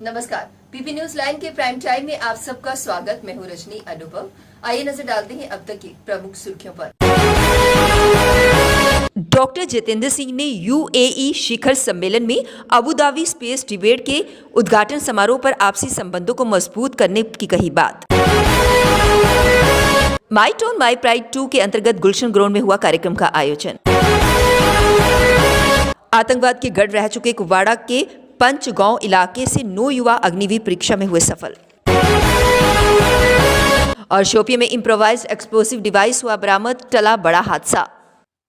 नमस्कार, PP news line के prime time में आप सबका स्वागत। मैं हूं रजनी अनुभव। आइए नजर डालते हैं अब तक की प्रमुख सुर्खियों पर। डॉक्टर जितेंद्र सिंह ने यूएई शिखर सम्मेलन में अबू धाबी स्पेस डिबेट के उद्घाटन समारोह पर आपसी संबंधों को मजबूत करने की कही बात। माई टोन माई प्राइड 2 के अंतर्गत गुलशन ग्राउंड में हुआ कार्यक्रम का आयोजन। आतंकवाद के गढ़ रह चुके कुपवाड़ा के पंचगांव इलाके से 9 युवा अग्निवीर परीक्षा में हुए सफल। और शोपियां में इम्प्रोवाइज्ड एक्सप्लोसिव डिवाइस हुआ बरामद, टला बड़ा हादसा।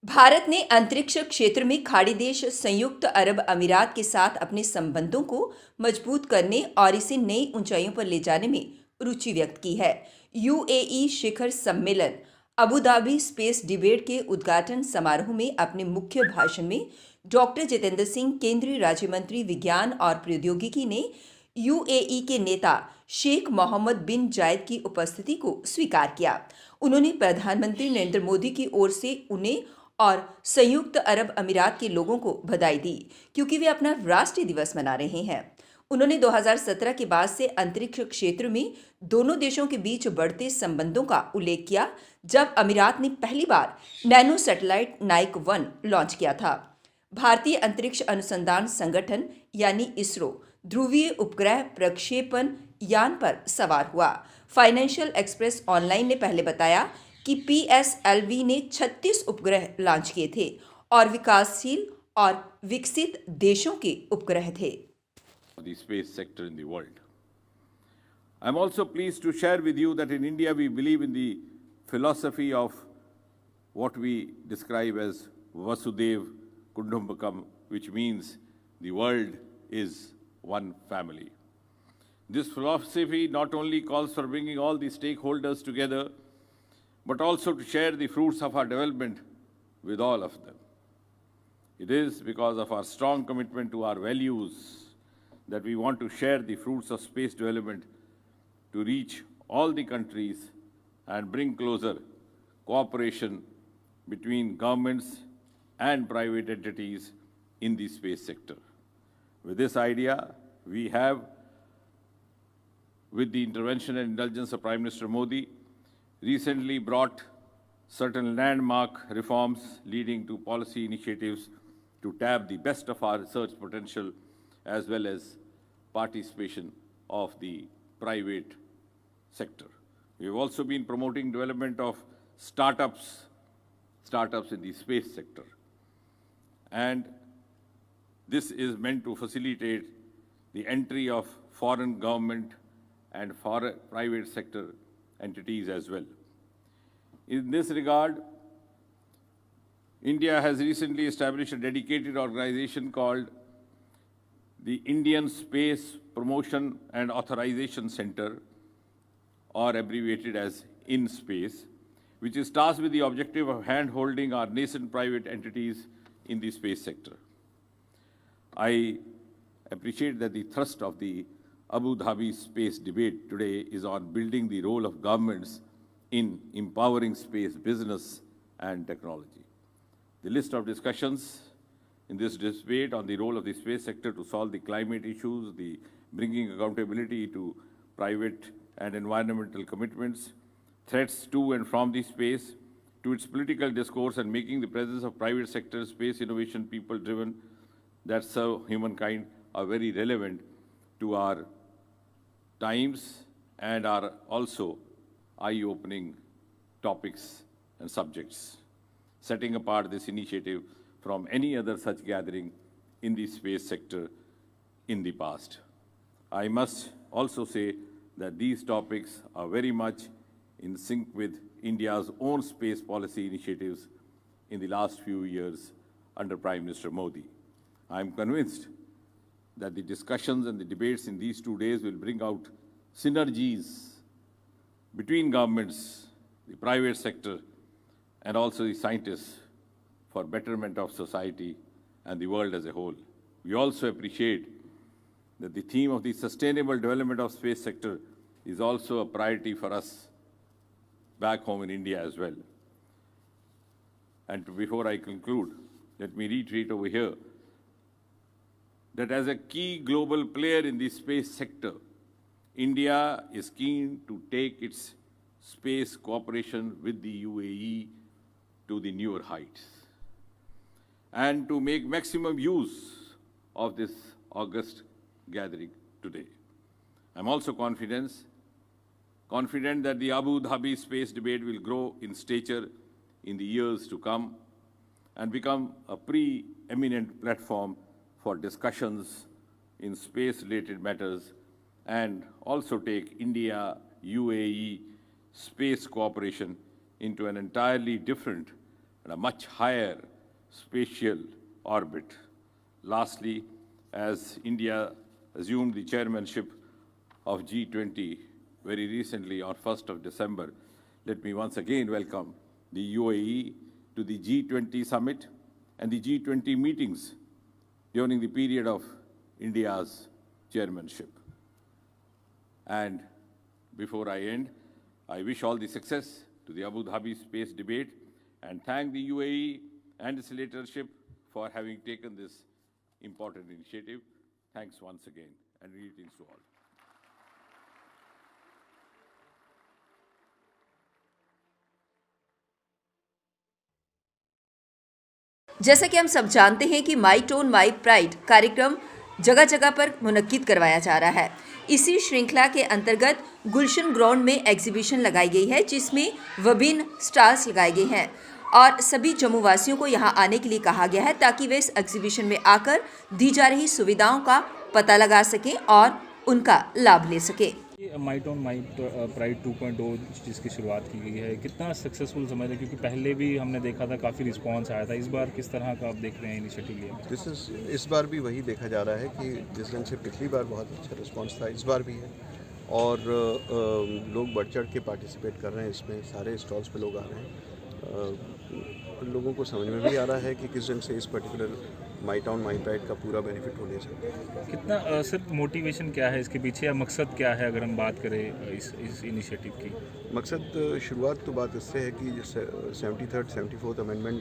भारत ने अंतरिक्ष क्षेत्र में खाड़ी देश संयुक्त अरब अमीरात के साथ अपने संबंधों को मजबूत करने और इसे नई ऊंचाइयों पर ले जाने में रुचि व्यक्त की है। यूएई शिखर सम्मेलन अबू धाबी स्पेस डिबेट के उद्घाटन समारोह में अपने मुख्य भाषण में डॉक्टर जितेंद्र सिंह, केंद्रीय राज्य मंत्री विज्ञान और प्रौद्योगिकी, ने यूएई के नेता शेख मोहम्मद बिन जायद की उपस्थिति को स्वीकार किया। उन्होंने प्रधानमंत्री नरेंद्र मोदी की ओर से उन्हें और संयुक्त अरब अमीरात के लोगों को बधाई दी क्योंकि वे अपना राष्ट्रीय दिवस मना रहे हैं। उन्होंने 2017 के बाद से अंतरिक्ष क्षेत्र में दोनों देशों के बीच बढ़ते संबंधों का उल्लेख किया, जब अमीरात ने पहली बार नैनो सैटेलाइट नाइक 1 लॉन्च किया था। भारतीय अंतरिक्ष अनुसंधान संगठन यानी इसरो ध्रुवीय उपग्रह प्रक्षेपण यान पर सवार हुआ। फाइनेंशियल एक्सप्रेस ऑनलाइन ने पहले बताया कि पीएसएलवी ने 36 उपग्रह लॉन्च किए थे और विकासशील और विकसित देशों के उपग्रह थे। The space sector in the world. I'm also pleased to share with you that in India we believe in the philosophy of what we describe as Vasudev Kutumbakam, which means the world is one family. This philosophy not only calls for bringing all the stakeholders together, but also to share the fruits of our development with all of them. It is because of our strong commitment to our values that we want to share the fruits of space development to reach all the countries and bring closer cooperation between governments and private entities in the space sector. With this idea, we have, with the intervention and indulgence of Prime Minister Modi, recently brought certain landmark reforms leading to policy initiatives to tap the best of our research potential as well as participation of the private sector. We have also been promoting development of startups in the space sector. And this is meant to facilitate the entry of foreign government and foreign private sector entities as well. In this regard, India has recently established a dedicated organization called the Indian Space Promotion and Authorization Center, or abbreviated as InSpace, which is tasked with the objective of hand-holding our nascent private entities in the space sector. I appreciate that the thrust of the Abu Dhabi space debate today is on building the role of governments in empowering space business and technology. The list of discussions in this debate on the role of the space sector to solve the climate issues, the bringing accountability to private and environmental commitments, threats to and from the space, to its political discourse and making the presence of private sector space innovation people-driven that serve humankind are very relevant to our times and are also eye-opening topics and subjects, setting apart this initiative from any other such gathering in the space sector in the past. I must also say that these topics are very much in sync with India's own space policy initiatives in the last few years under Prime Minister Modi. I am convinced that the discussions and the debates in these 2 days will bring out synergies between governments, the private sector, and also the scientists for betterment of society and the world as a whole. We also appreciate that the theme of the sustainable development of space sector is also a priority for us back home in India as well. And before I conclude, let me reiterate over here that as a key global player in the space sector, India is keen to take its space cooperation with the UAE to the newer heights and to make maximum use of this august gathering today. I'm also confident that the Abu Dhabi space debate will grow in stature in the years to come and become a preeminent platform for discussions in space-related matters and also take India-UAE space cooperation into an entirely different and a much higher spatial orbit. Lastly, as India assumed the chairmanship of G20 very recently on 1st of December, let me once again welcome the UAE to the G20 summit and the G20 meetings during the period of India's chairmanship. And before I end, I wish all the success to the Abu Dhabi space debate and thank the UAE and its leadership for having taken this important initiative. Thanks once again and greetings to all. जैसा कि हम सब जानते हैं कि माई tone my pride कार्यक्रम जगह जगह पर मुनक्किद करवाया जा रहा है। इसी श्रृंखला के अंतर्गत गुलशन ग्राउंड में एग्जीबिशन लगाई गई है, जिसमें विभिन्न स्टॉल्स लगाए गए हैं और सभी जम्मू वासियों को यहां आने के लिए कहा गया है ताकि वे इस एग्जीबिशन में आकर दी जा रही सुविधाओं का पता लगा सकें और उनका लाभ ले सकें। माई टोन माई प्राइड 2.0 जिसकी शुरुआत की गई है, कितना सक्सेसफुल समझ रहे हैं? क्योंकि पहले भी हमने देखा था काफ़ी रिस्पांस आया था। इस बार किस तरह का आप देख रहे हैं इनिशिएटिव लिया? इस बार भी वही देखा जा रहा है कि जिस ढंग से पिछली बार बहुत अच्छा रिस्पांस था, इस बार भी है और लोग बढ़ चढ़ के पार्टिसिपेट कर रहे हैं इसमें। सारे स्टॉल्स पे लोग आ रहे हैं। लोगों को समझ में भी आ रहा है कि किस ढंग से इस particular my town my pride का पूरा बेनिफिट होने से। कितना सिर्फ मोटिवेशन क्या है इसके पीछे या मकसद क्या है, अगर हम बात करें इस इनिशिएटिव की? मकसद शुरुआत तो बात इससे है कि 73rd 74th अमेंडमेंट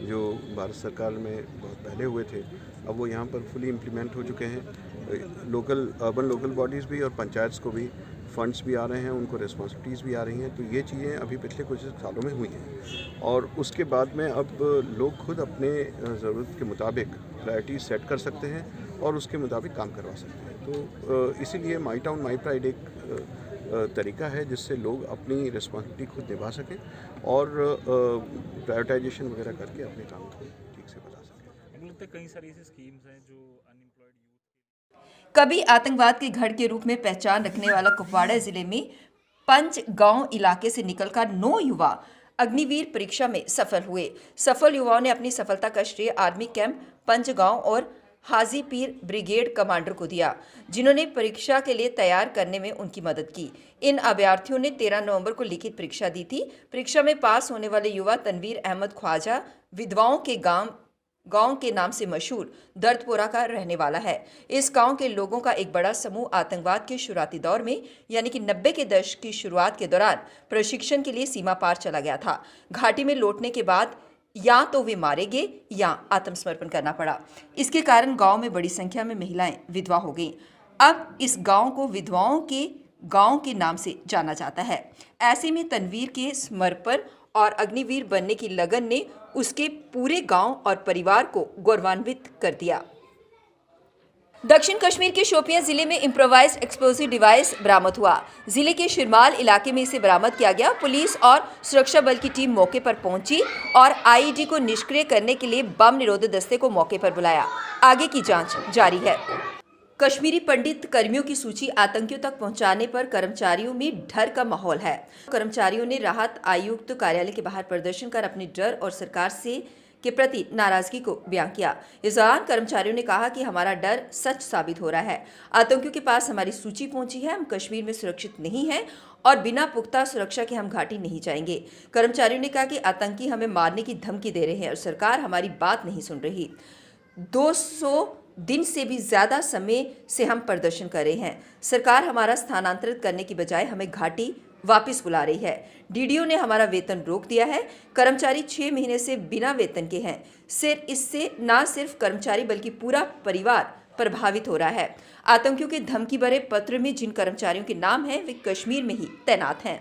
जो भारत सरकार में बहुत पहले हुए थे, अब वो यहाँ पर फुली इम्प्लीमेंट हो चुके हैं। अर्बन लोकल बॉडीज़ भी और पंचायत को भी फंड्स भी आ रहे हैं, उनको रिस्पॉन्सिबिलिटीज़ भी आ रही हैं। तो ये चीज़ें अभी पिछले कुछ सालों में हुई हैं और उसके बाद में अब लोग खुद अपने ज़रूरत के मुताबिक प्रायोरिटीज सेट कर सकते हैं और उसके मुताबिक काम करवा सकते हैं। तो इसीलिए माई टाउन माई प्राइड एक तरीका है जिससे लोग अपनी रिस्पॉन्सिबिलिटी खुद निभा सकें और प्रायोरिटाइजेशन वगैरह करके अपने काम को ठीक से बता सकें। मुझे लगता है कई सारी ऐसी स्कीम्स हैं जो अनएम्प्लॉयड यूथ कभी आतंकवाद के गढ़ के रूप में पहचान रखने वाला कुपवाड़ा जिले में पंच गांव इलाके से निकलकर 9 युवा अग्निवीर परीक्षा में सफल हुए। सफल युवाओं ने अपनी सफलता का श्रेय आर्मी कैंप पंचगांव और हाजीपीर ब्रिगेड कमांडर को दिया, जिन्होंने परीक्षा के लिए तैयार करने में उनकी मदद की। इन अभ्यर्थियों ने 13 नवंबर को लिखित परीक्षा दी थी। परीक्षा में पास होने वाले युवा तनवीर अहमद ख्वाजा विधवाओं के गांव के नाम से मशहूर दर्दपुरा का रहने वाला है। इस गांव के लोगों का एक बड़ा समूह आतंकवाद के शुरुआती दौर में यानी कि 90 के दशक की शुरुआत के दौरान प्रशिक्षण के लिए सीमा पार चला गया था। घाटी में लौटने के बाद या तो वे मारे गए या आत्मसमर्पण करना पड़ा। इसके कारण गांव में बड़ी संख्या में महिलाएं विधवा हो गईं। अब इस गांव को विधवाओं के गांव के नाम से जाना जाता है। ऐसे में तनवीर के समर्पण और अग्निवीर बनने की लगन ने उसके पूरे गांव और परिवार को गौरवान्वित कर दिया। दक्षिण कश्मीर के शोपियां जिले में इम्प्रोवाइज्ड एक्सप्लोसिव डिवाइस बरामद हुआ। जिले के शिरमाल इलाके में इसे बरामद किया गया। पुलिस और सुरक्षा बल की टीम मौके पर पहुंची और आईईडी को निष्क्रिय करने के लिए बम निरोधक दस्ते को मौके पर बुलाया। आगे की जांच जारी है। कश्मीरी पंडित कर्मियों की सूची आतंकियों तक पहुंचाने पर कर्मचारियों में डर का माहौल है। कर्मचारियों ने राहत आयुक्त कार्यालय के बाहर प्रदर्शन कर अपने डर और सरकार के प्रति नाराजगी को बयां किया। इस दौरान कर्मचारियों ने कहा कि हमारा डर सच साबित हो रहा है। आतंकियों के पास हमारी सूची पहुंची है। हम कश्मीर में सुरक्षित नहीं हैं और बिना पुख्ता सुरक्षा के हम घाटी नहीं जाएंगे। कर्मचारियों ने कहा कि आतंकी हमें मारने की धमकी दे रहे हैं और सरकार हमारी बात नहीं सुन रही। 200 दिन से भी ज्यादा समय से हम प्रदर्शन कर रहे हैं। सरकार हमारा स्थानांतरित करने की बजाय हमें घाटी वापस बुला रही है। डीडीओ ने हमारा वेतन रोक दिया है। कर्मचारी 6 महीने से बिना वेतन के हैं। इससे न सिर्फ कर्मचारी बल्कि पूरा परिवार प्रभावित हो रहा है। आतंकियों के धमकी भरे पत्र में जिन कर्मचारियों के नाम हैं वे कश्मीर में ही तैनात हैं।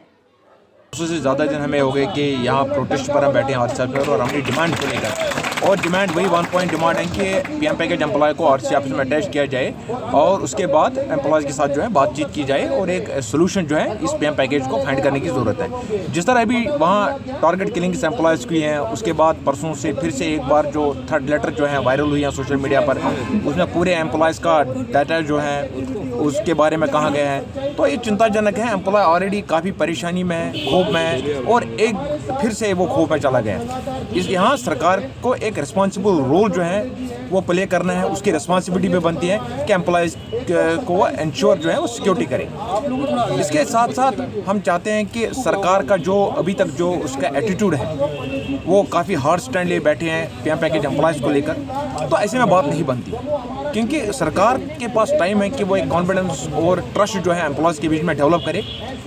उससे ज़्यादा दिन हमें हो गए कि यहाँ प्रोटेस्ट पर हम बैठे हैं आरसी ऑफिस पर, और हमने डिमांड को लेकर, और डिमांड वही 1 पॉइंट डिमांड है कि पीएम पैकेज एम्प्लॉय को आरसी ऑफिस में अटैच किया जाए और उसके बाद एम्प्लॉयज़ के साथ जो है बातचीत की जाए और एक सोल्यूशन जो है इस पीएम पैकेज को फाइंड करने की ज़रूरत है। जिस तरह अभी वहाँ टारगेट किलिंग एम्प्लॉयज़ की हैं, उसके बाद परसों से फिर से एक बार जो थर्ड लेटर जो है वायरल हुई है सोशल मीडिया पर, उसमें पूरे एम्प्लॉयज़ का डाटा जो है उसके बारे में कहा गया है, तो ये चिंताजनक है। एम्प्लॉय ऑलरेडी काफ़ी परेशानी में है, क्षोभ में है, और एक फिर से वो क्षोभ में चला गया। इस यहाँ सरकार को एक रिस्पॉन्सिबल रोल जो है वो प्ले करना है, उसकी रिस्पॉन्सिबिलिटी भी बनती है कि एम्प्लॉयज़ को इंश्योर जो है वो सिक्योरिटी करे। इसके साथ साथ हम चाहते हैं कि सरकार का जो अभी तक जो उसका एटीट्यूड है वो काफ़ी हार्ड स्टैंड ले बैठे हैं पीएम पैकेज एम्प्लॉयज़ को लेकर, तो ऐसे में बात नहीं बनती, क्योंकि सरकार के पास टाइम है कि वो एक कॉन्फिडेंस और ट्रस्ट जो है एम्प्लॉयज़ के बीच में डेवलप करे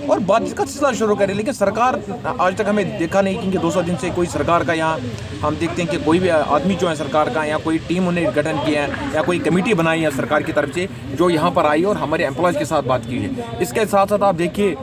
और बातचीत का सिलसिला शुरू करे। लेकिन सरकार आज तक हमें देखा नहीं, क्योंकि 200 दिन से कोई सरकार का यहाँ हम देखते हैं कि कोई भी आदमी जो है सरकार का या कोई टीम उन्हें गठन किया है या कोई कमेटी बनाई है सरकार की तरफ से जो यहाँ पर आई और हमारे एम्प्लॉयज़ के साथ बात की है। इसके साथ साथ आप देखिए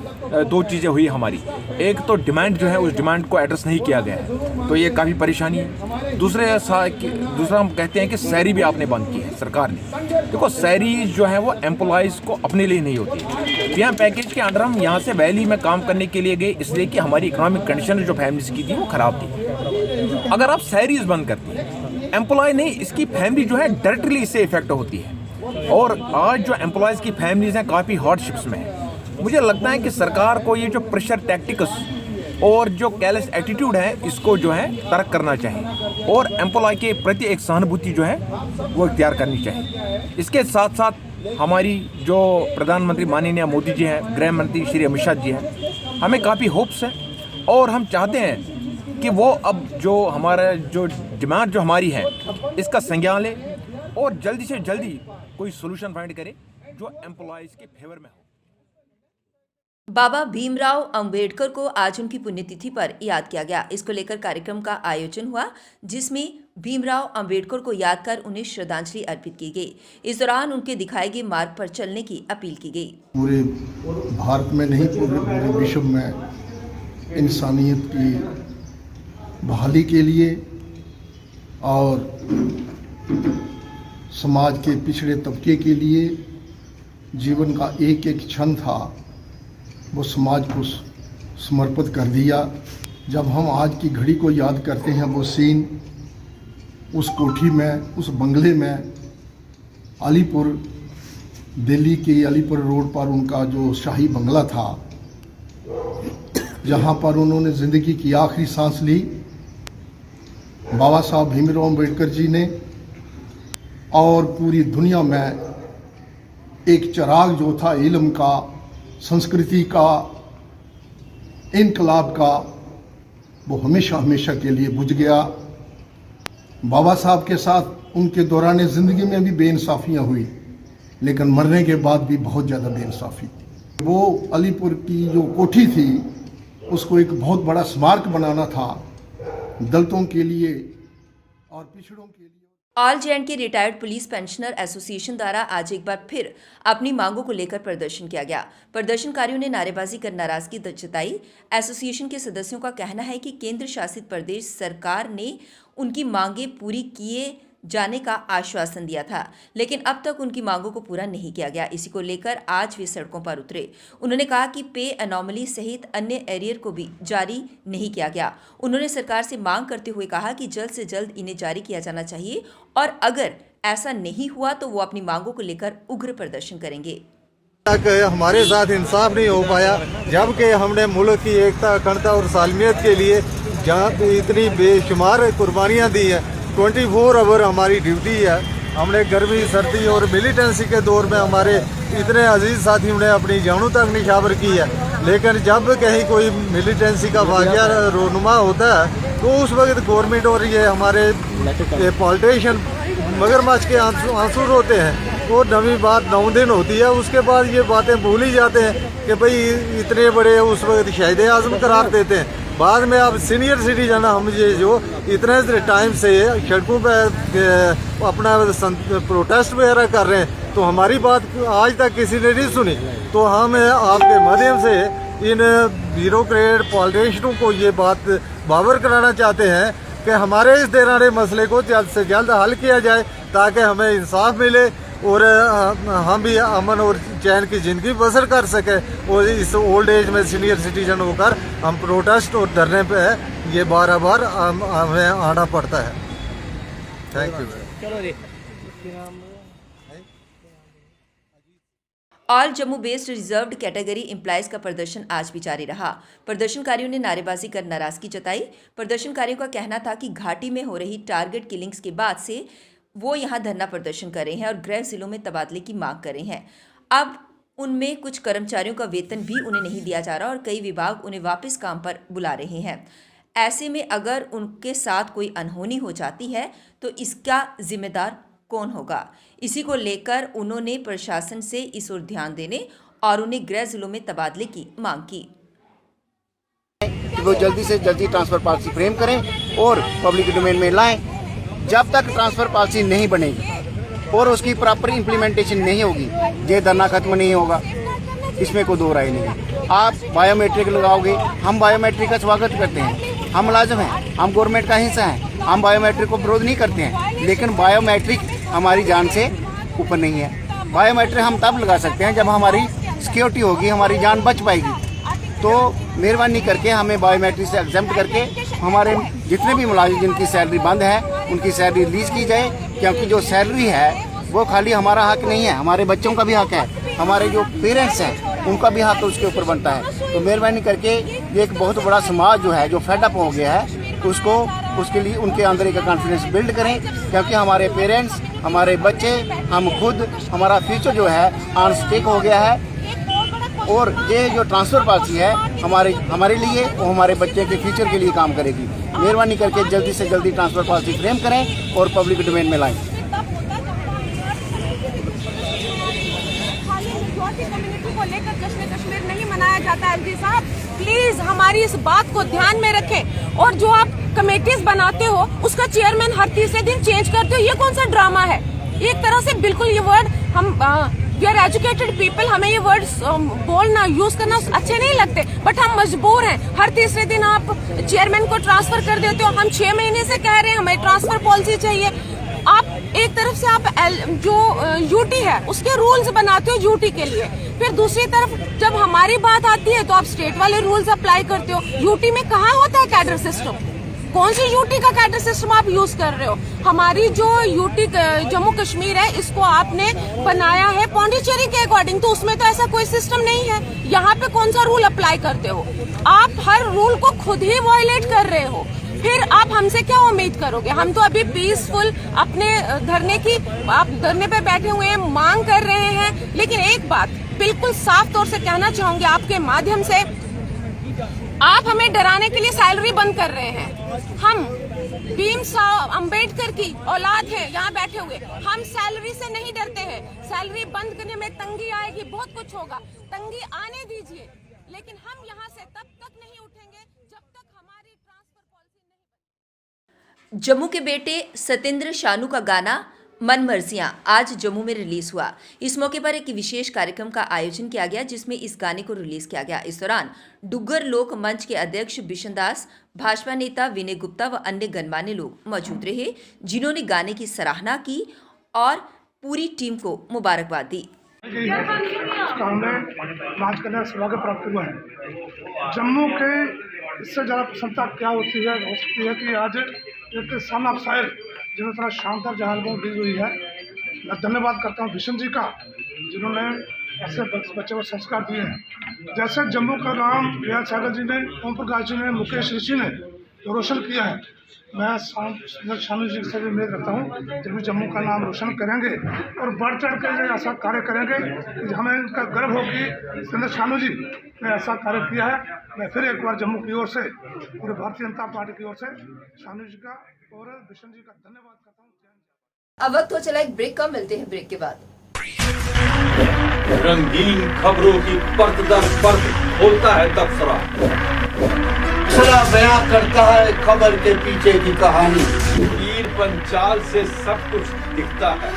2 चीज़ें हुई हमारी, एक तो डिमांड जो है उस डिमांड को एड्रेस नहीं किया गया है, तो ये काफ़ी परेशानी है। दूसरा हम कहते हैं कि सैलरी भी आपने बंद की है सरकार ने। देखो सैलरी जो है वो एम्प्लॉयज़ को अपने लिए नहीं होती है। पीएम पैकेज के अंडर हम यहाँ से वैली में काम करने के लिए गए, इसलिए कि हमारी इकोनॉमिक कंडीशन जो फैमिलीज की थी वो ख़राब थी। अगर आप सैलरीज बंद करती हैं, एम्प्लॉय नहीं, इसकी फैमिली जो है डायरेक्टली इससे इफेक्ट होती है। और आज जो एम्प्लॉयज़ की फैमिलीज हैं काफ़ी हार्डशिप्स में है। मुझे लगता है कि सरकार को ये जो प्रेशर टैक्टिक्स और जो कैलेस एटीट्यूड है इसको जो है तर्क करना चाहिए और एम्प्लॉय के प्रति एक सहानुभूति जो है वो इख्तियार करनी चाहिए। इसके साथ साथ हमारी जो प्रधानमंत्री माननीय मोदी जी हैं, गृह मंत्री श्री अमित शाह जी हैं, हमें काफ़ी होप्स है और हम चाहते हैं कि वो अब जो हमारा जो डिमांड जो हमारी है इसका संज्ञान ले और जल्दी से जल्दी कोई सोल्यूशन फाइंड करे जो एम्प्लॉयज़ के फेवर में हो। बाबा भीमराव अंबेडकर को आज उनकी पुण्यतिथि पर याद किया गया। इसको लेकर कार्यक्रम का आयोजन हुआ जिसमें भीमराव अंबेडकर को याद कर उन्हें श्रद्धांजलि अर्पित की गई। इस दौरान उनके दिखाए गए मार्ग पर चलने की अपील की गई। पूरे भारत में नहीं, पूरे विश्व में इंसानियत की बहाली के लिए और समाज के पिछड़े तबके के लिए जीवन का एक एक क्षण था वो समाज को समर्पित कर दिया। जब हम आज की घड़ी को याद करते हैं वो सीन उस कोठी में, उस बंगले में, अलीपुर, दिल्ली के अलीपुर रोड पर उनका जो शाही बंगला था जहाँ पर उन्होंने ज़िंदगी की आखिरी सांस ली, बाबा साहब भीमराव अंबेडकर जी ने, और पूरी दुनिया में एक चिराग जो था इल्म का, संस्कृति का, इनकलाब का, वो हमेशा हमेशा के लिए बुझ गया। बाबा साहब के साथ उनके दौरान ज़िंदगी में भी बेइंसाफियाँ हुई, लेकिन मरने के बाद भी बहुत ज़्यादा बेइंसाफ़ी। वो अलीपुर की जो कोठी थी उसको एक बहुत बड़ा स्मारक बनाना था दलितों के लिए और पिछड़ों के लिए। All J&K retired police pensioner association द्वारा आज एक बार फिर अपनी मांगों को लेकर प्रदर्शन किया गया। प्रदर्शनकारियों ने नारेबाजी कर नाराजगी जताई। एसोसिएशन के सदस्यों का कहना है कि केंद्र शासित प्रदेश सरकार ने उनकी मांगें पूरी किए जाने का आश्वासन दिया था, लेकिन अब तक उनकी मांगों को पूरा नहीं किया गया। इसी को लेकर आज वे सड़कों पर उतरे। उन्होंने कहा कि पे एनोमली सहित अन्य एरियर को भी जारी नहीं किया गया। उन्होंने सरकार से मांग करते हुए कहा कि जल्द से जल्द इन्हें जारी किया जाना चाहिए और अगर ऐसा नहीं हुआ तो वो अपनी मांगों को लेकर उग्र प्रदर्शन करेंगे। हमारे साथ इंसाफ नहीं हो पाया, जबकि हमने मुल्क की एकता, अखंडता और सालमियत के लिए जहाँ इतनी बेशुमार कुर्बानियाँ दी हैं। 24 आवर हमारी ड्यूटी है। हमने गर्मी, सर्दी और मिलिटेंसी के दौर में हमारे इतने अजीज साथियों ने अपनी जानों तक निशावर की है, लेकिन जब कहीं कोई मिलिटेंसी का वाक़या रोनुमा होता है तो उस वक्त गवर्नमेंट और ये हमारे पॉलिटिशियन मगरमच्छ के आंसू होते हैं। वो नवी बात 9 दिन होती है, उसके बाद ये बातें भूल ही जाते हैं कि भाई इतने बड़े उस वक्त शहीद आज़म करार देते हैं। बाद में आप सीनियर सिटीजन हम ये जो इतने टाइम से सड़कों पर अपना प्रोटेस्ट वगैरह कर रहे हैं, तो हमारी बात आज तक किसी ने नहीं सुनी। तो हम आपके माध्यम से इन ब्यूरोक्रेट पॉलिटिशियनों को ये बात बावर कराना चाहते हैं कि हमारे इस देराने मसले को जल्द से जल्द हल किया जाए, ताकि हमें इंसाफ मिले और हम भी अमन और चैन की ज़िंदगी बसर कर सके। और इस ओल्ड एज में सीनियर सिटीजन होकर हम प्रोटेस्ट और धरने पे ये बार हमें आना पड़ता है। Thank you. All Jammu based reserved category employees का प्रदर्शन आज भी जारी रहा। प्रदर्शनकारियों ने नारेबाजी कर नाराजगी जताई। प्रदर्शनकारियों का कहना था कि घाटी में हो रही टारगेट किलिंग्स के बाद से वो यहां धरना प्रदर्शन कर रहे हैं और गृह जिलों में तबादले की मांग कर रहे हैं। अब उनमें कुछ कर्मचारियों का वेतन भी उन्हें नहीं दिया जा रहा और कई विभाग उन्हें वापस काम पर बुला रहे हैं। ऐसे में अगर उनके साथ कोई अनहोनी हो जाती है तो इसका जिम्मेदार कौन होगा? इसी को लेकर उन्होंने प्रशासन से इस ओर ध्यान देने और उन्हें गृह जिलों में तबादले की मांग की। वो जल्दी से जल्दी ट्रांसफर पॉलिसी फ्रेम करें और पब्लिक डोमेन में लाएं। जब तक ट्रांसफर पॉलिसी नहीं बनेगी और उसकी प्रॉपर इम्प्लीमेंटेशन नहीं होगी, ये धरना खत्म नहीं होगा, इसमें कोई दो राय नहीं। आप बायोमेट्रिक लगाओगे, हम बायोमेट्रिक का स्वागत करते हैं, हम मुलाजिम हैं, हम गवर्नमेंट का हिस्सा हैं, हम बायोमेट्रिक को विरोध नहीं करते हैं, लेकिन बायोमेट्रिक हमारी जान से ऊपर नहीं है। बायोमेट्रिक हम तब लगा सकते हैं जब हमारी सिक्योरिटी होगी, हमारी जान बच पाएगी। तो मेहरबानी करके हमें बायोमेट्रिक से एग्जम्प्ट करके हमारे जितने भी मुलाजिम जिनकी सैलरी बंद है उनकी सैलरी रिलीज की जाए, क्योंकि जो सैलरी है वो खाली हमारा हक नहीं है, हमारे बच्चों का भी हक है, हमारे जो पेरेंट्स हैं उनका भी हक उसके ऊपर बनता है। तो मेहरबानी करके ये एक बहुत बड़ा समाज जो है जो फेडअप हो गया है, उसको उसके लिए उनके अंदर एक कॉन्फिडेंस बिल्ड करें, क्योंकि हमारे पेरेंट्स, हमारे बच्चे, हम खुद, हमारा फ्यूचर जो है ऑन स्टेक हो गया है। और ये जो ट्रांसफ़र पॉलिसी है हमारे लिए और हमारे बच्चे के फ्यूचर के लिए काम करेगी। मेहरबानी करके जल्दी से जल्दी ट्रांसफ़र पॉलिसी फ्रेम करें और पब्लिक डोमेन में लाएं। कम्युनिटी को लेकर जश्न कश्मीर नहीं मनाया जाता है। एमपी साहब प्लीज हमारी इस बात को ध्यान में रखें, और जो आप कमेटीज बनाते हो उसका चेयरमैन हर तीसरे दिन चेंज करते हो, ये कौन सा ड्रामा है? एक तरह से बिल्कुल ये वर्ड हम वी आर एजुकेटेड पीपल, हमें ये वर्ड्स बोलना यूज करना अच्छे नहीं लगते, बट हम मजबूर हैं। हर तीसरे दिन आप चेयरमैन को ट्रांसफर कर देते हो। हम 6 महीने से कह रहे हैं हमें ट्रांसफर पॉलिसी चाहिए। आप एक तरफ से आप जो यूटी है उसके रूल्स बनाते हो यूटी के लिए, फिर दूसरी तरफ जब हमारी बात आती है तो आप स्टेट वाले रूल्स अप्लाई करते हो। यूटी में कहाँ होता है कैडर सिस्टम? कौन सी यूटी का कैडर सिस्टम आप यूज कर रहे हो? हमारी जो यूटी जम्मू कश्मीर है इसको आपने बनाया है पौंडीचेरी के अकॉर्डिंग, तो उसमें तो ऐसा कोई सिस्टम नहीं है। यहाँ पे कौन सा रूल अप्लाई करते हो? आप हर रूल को खुद ही वायलेट कर रहे हो, फिर आप हमसे क्या उम्मीद करोगे? हम तो अभी पीसफुल अपने आप धरने पे बैठे हुए हैं, मांग कर रहे हैं। लेकिन एक बात बिल्कुल साफ तौर से कहना चाहूंगी आपके माध्यम से, आप हमें डराने के लिए सैलरी बंद कर रहे हैं। हम भीम अंबेडकर की औलाद है यहाँ बैठे हुए, हम सैलरी से नहीं डरते हैं। सैलरी बंद करने में तंगी आएगी, बहुत कुछ होगा, तंगी आने दीजिए, लेकिन हम यहाँ से तब तक नहीं उठेंगे जब तक हमारी ट्रांसफर पॉलिसी नहीं। जम्मू के बेटे सतेंद्र शानू का गाना मन मर्जियां आज जम्मू में रिलीज हुआ। इस मौके पर एक विशेष कार्यक्रम का आयोजन किया गया जिसमें इस गाने को रिलीज किया गया। इस दौरान डुग्गर लोक मंच के अध्यक्ष बिशन दास, भाजपा नेता विनय गुप्ता व अन्य गणमान्य लोग मौजूद रहे, जिन्होंने गाने की सराहना की और पूरी टीम को मुबारकबाद दी। लॉन्च करने का सौभाग्य प्राप्त हुआ है। जम्मू के इससे ज़्यादा प्रसन्नता क्या होती है, हो सकती है कि आज एक सन ऑफ साइल जिन्होंने इतना शानदार जहाज में दी हुई है। मैं धन्यवाद करता हूँ भीषण जी का, जिन्होंने ऐसे बच्चे को संस्कार दिए हैं। जैसे जम्मू का नाम रियाज सागर जी ने, ओम प्रकाश जी ने, मुकेश ऋषि ने रोशन किया है, मैं शानू जी से भी उम्मीद रखता हूँ जब भी जम्मू का नाम रोशन करेंगे और बढ़ चढ़ कर ऐसा कार्य करेंगे कि हमें इनका गर्व हो कि शानू जी ने ऐसा कार्य किया है। मैं फिर एक बार जम्मू की ओर से, पूरे भारतीय जनता पार्टी की ओर से शानू जी का और बिशन जी का धन्यवाद करता हूँ। अब वक्त हो चला एक ब्रेक का, मिलते हैं ब्रेक के बाद। रंगीन खबरों की परत दर परत खोलता है तबसरा, बयां करता है खबर के पीछे की कहानी। तीर पंचाल से सब कुछ दिखता है।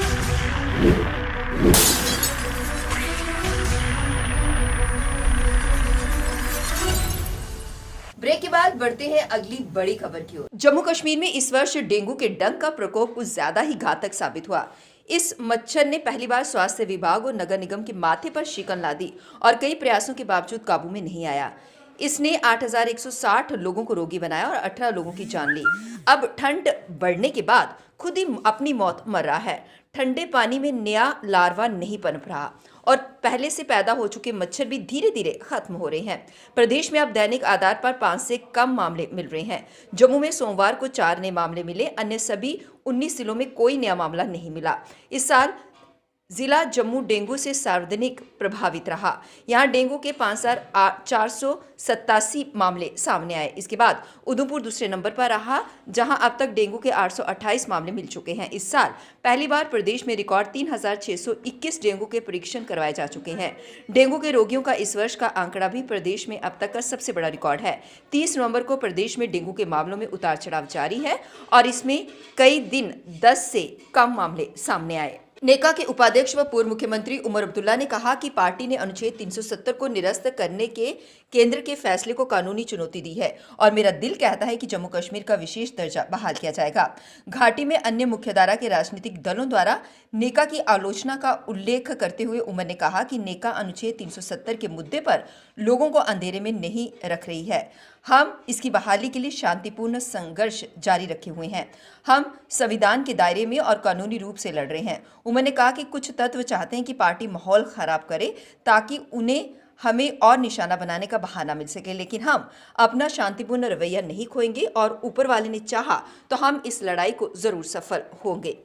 ब्रेक के बाद बढ़ते हैं अगली बड़ी खबर की ओर। जम्मू कश्मीर में इस वर्ष डेंगू के डंक का प्रकोप कुछ ज्यादा ही घातक साबित हुआ। इस मच्छर ने पहली बार स्वास्थ्य विभाग और नगर निगम के माथे पर शिकन ला दी और कई प्रयासों के बावजूद काबू में नहीं आया। इसने 8,160 लोगों को रोगी बनाया और 18 लोगों की जान ली। अब ठंड बढ़ने के बाद खुद ही अपनी मौत मर रहा है। ठंडे पानी में नया लार्वा नहीं पनप रहा और पहले से पैदा हो चुके मच्छर भी धीरे धीरे खत्म हो रहे हैं। प्रदेश में अब दैनिक आधार पर 5 से कम मामले मिल रहे हैं। जम्मू में सोमवार को 4 नए मामले मिले, अन्य सभी 19 जिलों में कोई नया मामला नहीं मिला। इस साल जिला जम्मू डेंगू से सार्वजनिक प्रभावित रहा। यहां डेंगू के 5,487 मामले सामने आए। इसके बाद उधमपुर दूसरे नंबर पर रहा, जहां अब तक डेंगू के 828 मामले मिल चुके हैं। इस साल पहली बार प्रदेश में रिकॉर्ड 3,621 डेंगू के परीक्षण करवाए जा चुके हैं। डेंगू के रोगियों का इस वर्ष का आंकड़ा भी प्रदेश में अब तक का सबसे बड़ा रिकॉर्ड है। 30 नवंबर को प्रदेश में डेंगू के मामलों में उतार चढ़ाव जारी है और इसमें कई दिन 10 से कम मामले सामने आए। नेका के उपाध्यक्ष व पूर्व मुख्यमंत्री उमर अब्दुल्ला ने कहा कि पार्टी ने अनुच्छेद 370 को निरस्त करने के केंद्र के फैसले को कानूनी चुनौती दी है और मेरा दिल कहता है कि जम्मू कश्मीर का विशेष दर्जा बहाल किया जाएगा। घाटी में अन्य मुख्यधारा के राजनीतिक दलों द्वारा नेका की आलोचना का उल्लेख करते हुए उमर ने कहा कि नेका अनुच्छेद 370 के मुद्दे पर लोगों को अंधेरे में नहीं रख रही है। हम इसकी बहाली के लिए शांतिपूर्ण संघर्ष जारी रखे हुए हैं। हम संविधान के दायरे में और कानूनी रूप से लड़ रहे हैं। उन्होंने कहा कि कुछ तत्व चाहते हैं कि पार्टी माहौल खराब करे ताकि उन्हें हमें और निशाना बनाने का बहाना मिल सके, लेकिन हम अपना शांतिपूर्ण रवैया नहीं खोएंगे और ऊपर वाले ने चाहा तो हम इस लड़ाई को जरूर सफल होंगे।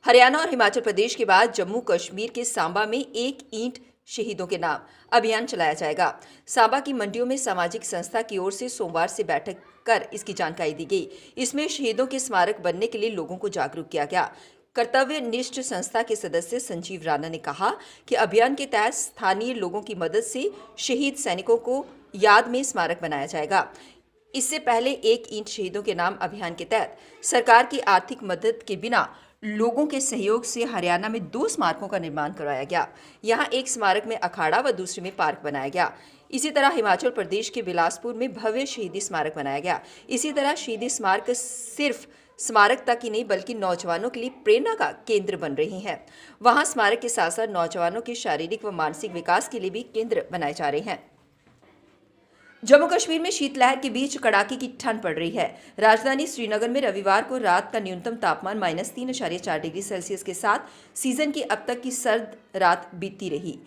हरियाणा और हिमाचल प्रदेश के बाद जम्मू कश्मीर के सांबा में एक ईंट शहीदों के नाम अभियान चलाया जाएगा। सांबा की मंडियों में सामाजिक संस्था की ओर से सोमवार से बैठक कर इसकी जानकारी दी गई। इसमें शहीदों के स्मारक बनने के लिए लोगों को जागरूक किया गया। कर्तव्यनिष्ठ संस्था के सदस्य संजीव राणा ने कहा कि अभियान के तहत स्थानीय लोगों की मदद से शहीद सैनिकों को याद में स्मारक बनाया जाएगा। इससे पहले एक ईंट शहीदों के नाम अभियान के तहत सरकार की आर्थिक मदद के बिना लोगों के सहयोग से हरियाणा में 2 स्मारकों का निर्माण करवाया गया। यहाँ एक स्मारक में अखाड़ा व दूसरे में पार्क बनाया गया। इसी तरह हिमाचल प्रदेश के बिलासपुर में भव्य शहीदी स्मारक बनाया गया। इसी तरह शहीदी स्मारक सिर्फ स्मारक तक ही नहीं बल्कि नौजवानों के लिए प्रेरणा का केंद्र बन रही हैं। वहाँ स्मारक के साथ साथ नौजवानों के शारीरिक व मानसिक विकास के लिए भी केंद्र बनाए जा रहे हैं। जम्मू कश्मीर में शीतलहर के बीच कड़ाके की ठंड पड़ रही है। राजधानी श्रीनगर में रविवार को रात का न्यूनतम तापमान -3.4 डिग्री सेल्सियस के साथ सीजन की अब तक की सर्द रात बीतती रही।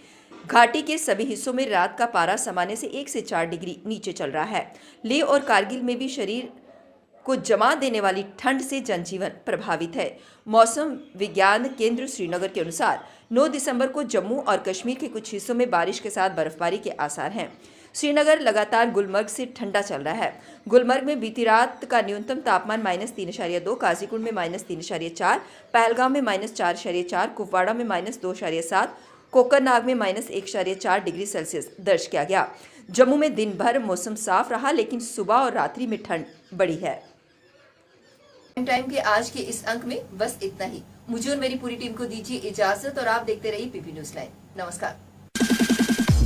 घाटी के सभी हिस्सों में रात का पारा सामान्य से 1 से 4 डिग्री नीचे चल रहा है। लेह और कारगिल में भी शरीर को जमा देने वाली ठंड से जनजीवन प्रभावित है। मौसम विज्ञान केंद्र श्रीनगर के अनुसार 9 दिसंबर को जम्मू और कश्मीर के कुछ हिस्सों में बारिश के साथ बर्फबारी के आसार हैं। श्रीनगर लगातार गुलमर्ग से ठंडा चल रहा है। गुलमर्ग में बीती रात का न्यूनतम तापमान -3.2, काजीकुंड में -3.4, पहलगाम में -4.4, कुपवाड़ा में -2.7, कोकरनाग में -1.4 डिग्री सेल्सियस दर्ज किया गया। जम्मू में दिन भर मौसम साफ रहा, लेकिन सुबह और रात्रि में ठंड बढ़ी है। टाइम के आज के इस अंक में बस इतना ही। मुझे और मेरी पूरी टीम को दीजिए इजाजत और आप देखते रहिए पीपी न्यूज लाइन। नमस्कार।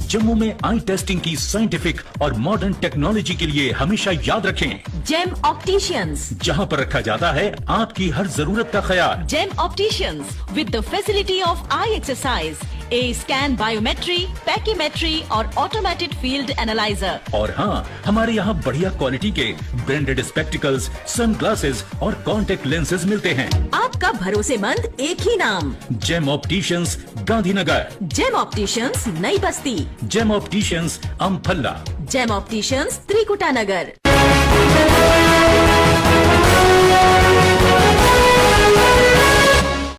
जम्मू में आई टेस्टिंग की साइंटिफिक और मॉडर्न टेक्नोलॉजी के लिए हमेशा याद रखें जेम ऑप्टिशियंस, जहां पर रखा जाता है आपकी हर जरूरत का ख्याल। Gem opticians with the facility of eye exercise, A scan, biometry, pachymetry और ऑटोमेटेड फील्ड एनालाइजर। और हाँ, हमारे यहाँ बढ़िया क्वालिटी के ब्रांडेड स्पेक्टिकल्स, सनग्लासेस और कॉन्टेक्ट लेंसेज मिलते हैं। आपका भरोसेमंद एक ही नाम, gem opticians, Gandhinagar. Gem opticians, Nai Basti. Gem opticians, Amphalla. Gem opticians, Trikuta नगर।